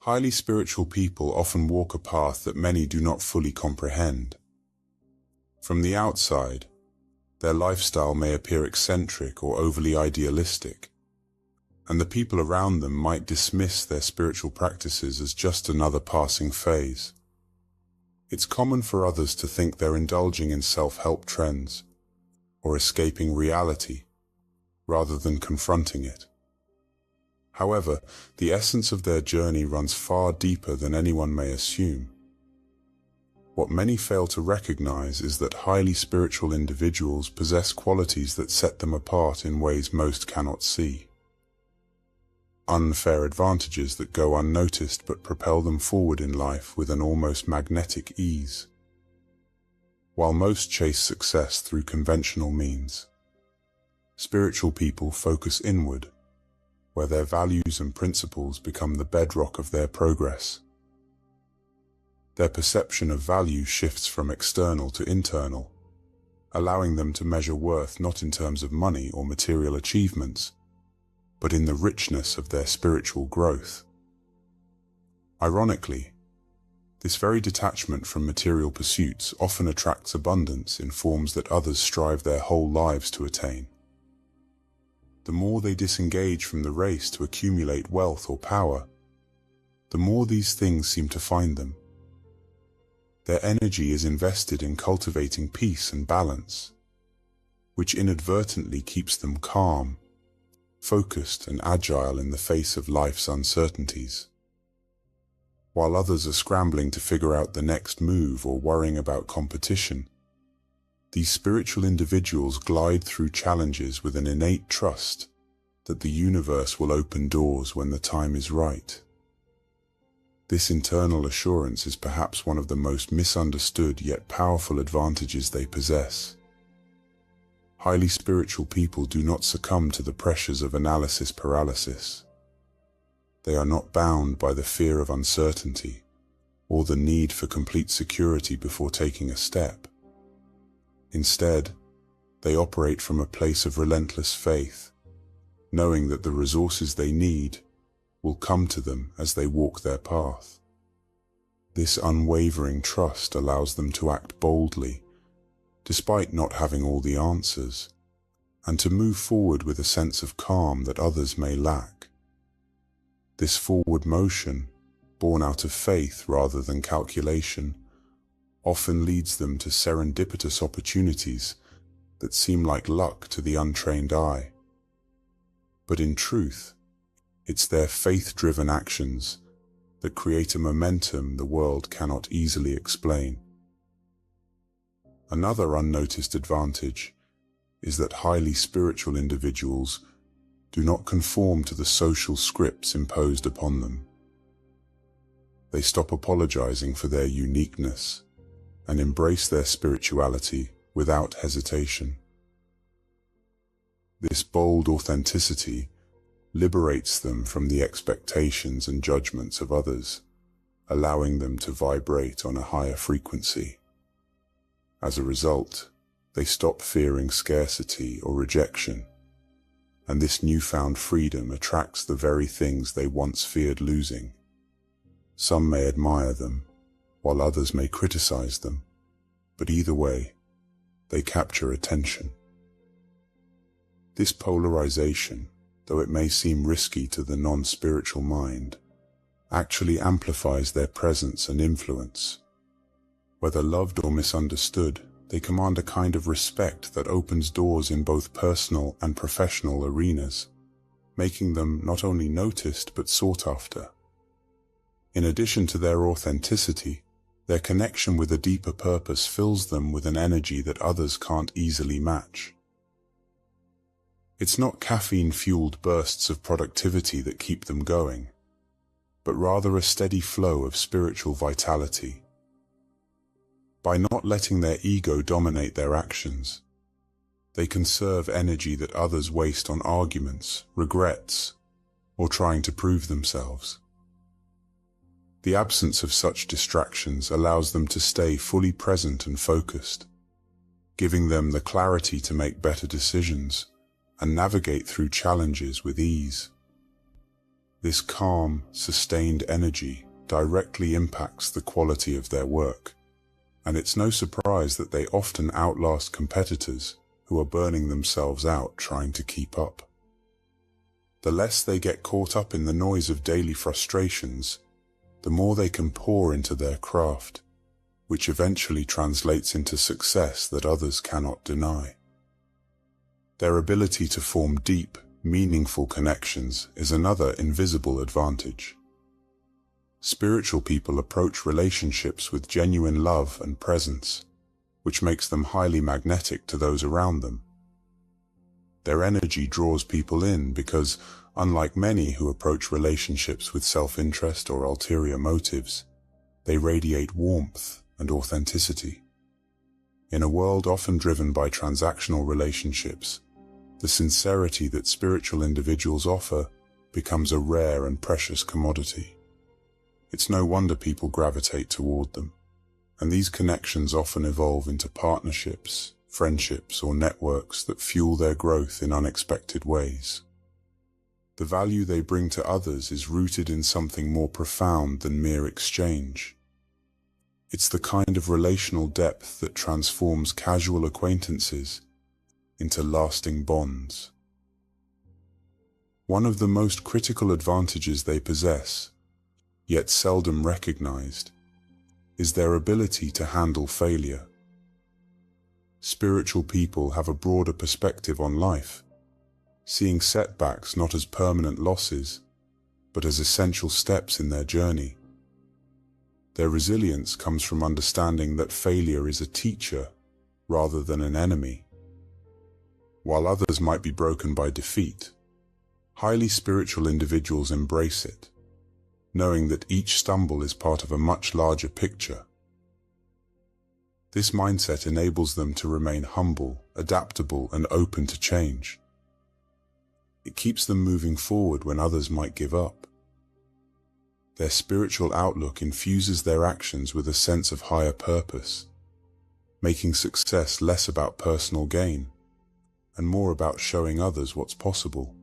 Highly spiritual people often walk a path that many do not fully comprehend. From the outside, their lifestyle may appear eccentric or overly idealistic, and the people around them might dismiss their spiritual practices as just another passing phase. It's common for others to think they're indulging in self-help trends or escaping reality rather than confronting it. However, the essence of their journey runs far deeper than anyone may assume. What many fail to recognize is that highly spiritual individuals possess qualities that set them apart in ways most cannot see. Unfair advantages that go unnoticed but propel them forward in life with an almost magnetic ease. While most chase success through conventional means, spiritual people focus inward, where their values and principles become the bedrock of their progress. Their perception of value shifts from external to internal, allowing them to measure worth not in terms of money or material achievements, but in the richness of their spiritual growth. Ironically, this very detachment from material pursuits often attracts abundance in forms that others strive their whole lives to attain. The more they disengage from the race to accumulate wealth or power, the more these things seem to find them. Their energy is invested in cultivating peace and balance, which inadvertently keeps them calm, focused and agile in the face of life's uncertainties. While others are scrambling to figure out the next move or worrying about competition, these spiritual individuals glide through challenges with an innate trust that the universe will open doors when the time is right. This internal assurance is perhaps one of the most misunderstood yet powerful advantages they possess. Highly spiritual people do not succumb to the pressures of analysis paralysis. They are not bound by the fear of uncertainty or the need for complete security before taking a step. Instead, they operate from a place of relentless faith, knowing that the resources they need will come to them as they walk their path. This unwavering trust allows them to act boldly, despite not having all the answers, and to move forward with a sense of calm that others may lack. This forward motion, born out of faith rather than calculation, often leads them to serendipitous opportunities that seem like luck to the untrained eye. But in truth, it's their faith-driven actions that create a momentum the world cannot easily explain. Another unnoticed advantage is that highly spiritual individuals do not conform to the social scripts imposed upon them. They stop apologizing for their uniqueness and embrace their spirituality without hesitation. This bold authenticity liberates them from the expectations and judgments of others, allowing them to vibrate on a higher frequency. As a result, they stop fearing scarcity or rejection, and this newfound freedom attracts the very things they once feared losing. Some may admire them, while others may criticize them, but either way, they capture attention. This polarization, though it may seem risky to the non-spiritual mind, actually amplifies their presence and influence. Whether loved or misunderstood, they command a kind of respect that opens doors in both personal and professional arenas, making them not only noticed but sought after. In addition to their authenticity, their connection with a deeper purpose fills them with an energy that others can't easily match. It's not caffeine-fueled bursts of productivity that keep them going, but rather a steady flow of spiritual vitality. By not letting their ego dominate their actions, they conserve energy that others waste on arguments, regrets, or trying to prove themselves. The absence of such distractions allows them to stay fully present and focused, giving them the clarity to make better decisions and navigate through challenges with ease. This calm, sustained energy directly impacts the quality of their work, and it's no surprise that they often outlast competitors who are burning themselves out trying to keep up. The less they get caught up in the noise of daily frustrations, the more they can pour into their craft, which eventually translates into success that others cannot deny. Their ability to form deep, meaningful connections is another invisible advantage. Spiritual people approach relationships with genuine love and presence, which makes them highly magnetic to those around them. Their energy draws people in because, unlike many who approach relationships with self-interest or ulterior motives, they radiate warmth and authenticity. In a world often driven by transactional relationships, the sincerity that spiritual individuals offer becomes a rare and precious commodity. It's no wonder people gravitate toward them, and these connections often evolve into partnerships, friendships, or networks that fuel their growth in unexpected ways. The value they bring to others is rooted in something more profound than mere exchange. It's the kind of relational depth that transforms casual acquaintances into lasting bonds. One of the most critical advantages they possess, yet seldom recognized, is their ability to handle failure. Spiritual people have a broader perspective on life, seeing setbacks not as permanent losses, but as essential steps in their journey. Their resilience comes from understanding that failure is a teacher rather than an enemy. While others might be broken by defeat, highly spiritual individuals embrace it, knowing that each stumble is part of a much larger picture. This mindset enables them to remain humble, adaptable, and open to change. It keeps them moving forward when others might give up. Their spiritual outlook infuses their actions with a sense of higher purpose, making success less about personal gain and more about showing others what's possible.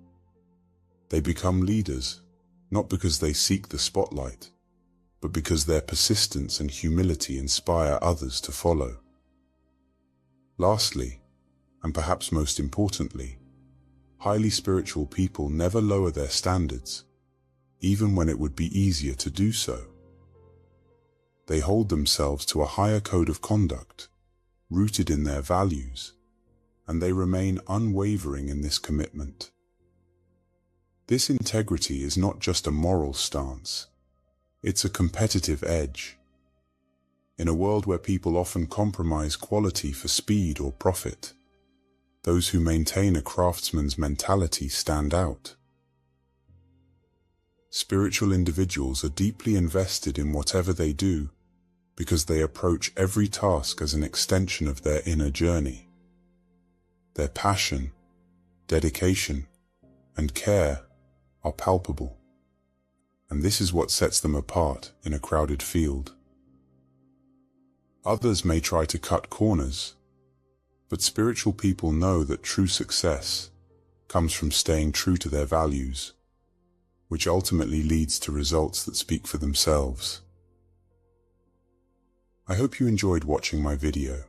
They become leaders, not because they seek the spotlight, but because their persistence and humility inspire others to follow. Lastly, and perhaps most importantly, highly spiritual people never lower their standards, even when it would be easier to do so. They hold themselves to a higher code of conduct, rooted in their values, and they remain unwavering in this commitment. This integrity is not just a moral stance, it's a competitive edge. In a world where people often compromise quality for speed or profit, those who maintain a craftsman's mentality stand out. Spiritual individuals are deeply invested in whatever they do because they approach every task as an extension of their inner journey. Their passion, dedication, and care are palpable, and this is what sets them apart in a crowded field. Others may try to cut corners, but spiritual people know that true success comes from staying true to their values, which ultimately leads to results that speak for themselves. I hope you enjoyed watching my video.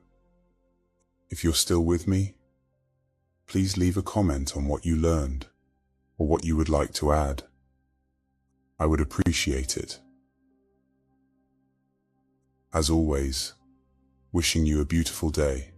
If you're still with me, please leave a comment on what you learned or what you would like to add. I would appreciate it. As always, wishing you a beautiful day.